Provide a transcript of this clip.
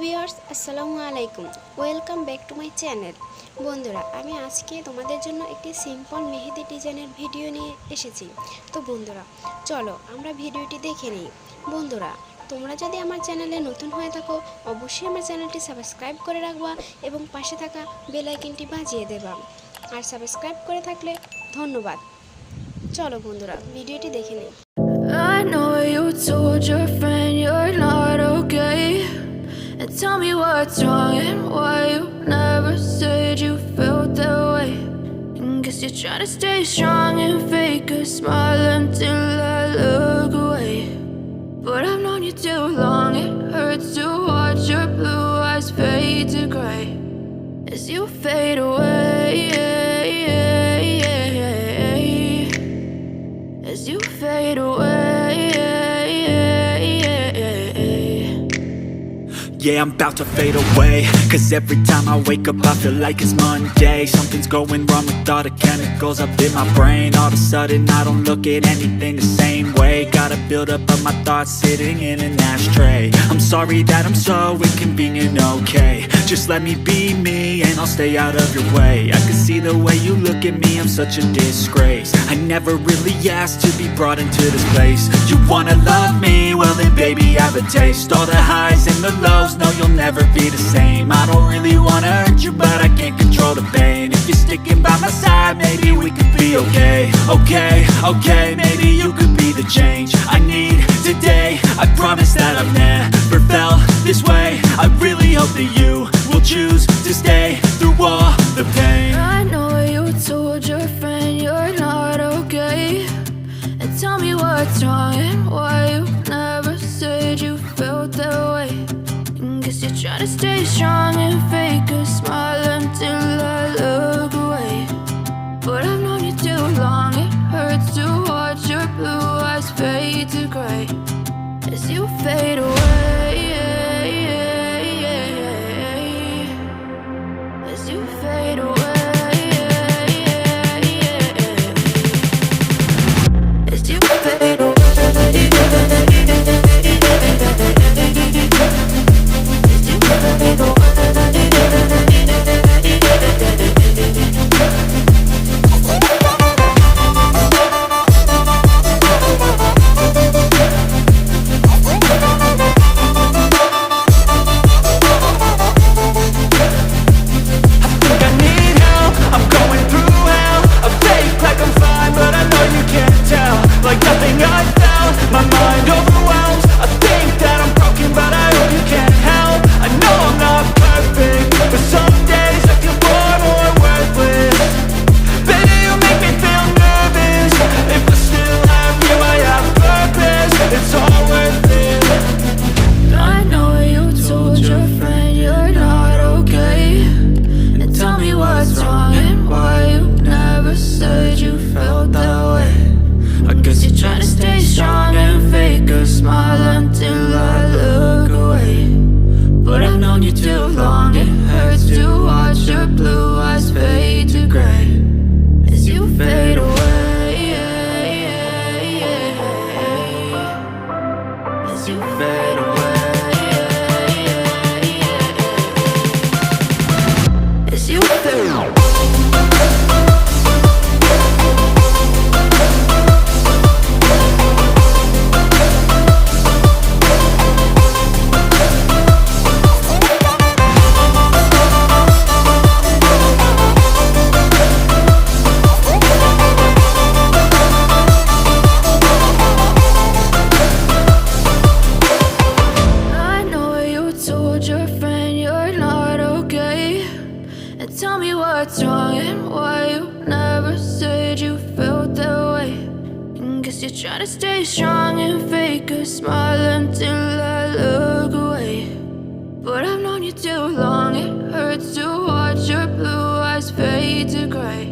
Viewers আসসালামু আলাইকুম, welcome back to my channel. বন্ধুরা, আমি আজকে তোমাদের জন্য একটি সিম্পল মেহেদি ডিজাইনের ভিডিও নিয়ে এসেছি। তো বন্ধুরা, চলো আমরা ভিডিওটি দেখে নিই। বন্ধুরা, তোমরা যদি আমার চ্যানেলে নতুন হয়ে থাকো, অবশ্যই আমার চ্যানেলটি সাবস্ক্রাইব করে রাখবা এবং পাশে থাকা বেল আইকনটি বাজিয়ে দেবা। আর সাবস্ক্রাইব করে থাকলে ধন্যবাদ। চলো বন্ধুরা, ভিডিওটি দেখে নিই। I know you told your friend you're not okay, and tell me what's wrong and why you never said you felt that way. And guess you're trying to stay strong and fake a smile until I look away. But I've known you too long, it hurts to watch your blue eyes fade to gray as you fade away, as you fade away. Yeah, I'm about to fade away, cause every time I wake up I feel like it's Monday. Something's going wrong with all the chemicals up in my brain. All of a sudden I don't look at anything the same way. Got a build up of my thoughts sitting in an ashtray. I'm sorry that I'm so inconvenient, okay. Just let me be me and I'll stay out of your way. I can see the way you look at me, I'm such a disgrace. I never really asked to be brought into this place. You wanna love me? Well then baby have a taste. All the highs and the lows, no you'll never be the same. I don't really wanna hurt you but I can't control the pain. If you're sticking by my side, maybe we could be okay. Okay, maybe you could be the change I need today. I promise that I've never felt this way. I really hope that you will choose to stay through all the pain. I know you told your friend you're not okay, and tell me what's wrong and why you never said you felt that way. And guess you're trying to stay strong and fake a smile until I look away. But I've known you too long, it hurts to watch your blue eyes fade to gray as you fade away, as you fade away, as you fade away. Tell me what's wrong and why you never said you felt that way. And guess you're trying to stay strong and fake a smile until I look away. But I've known you too long, it hurts to watch your blue eyes fade to gray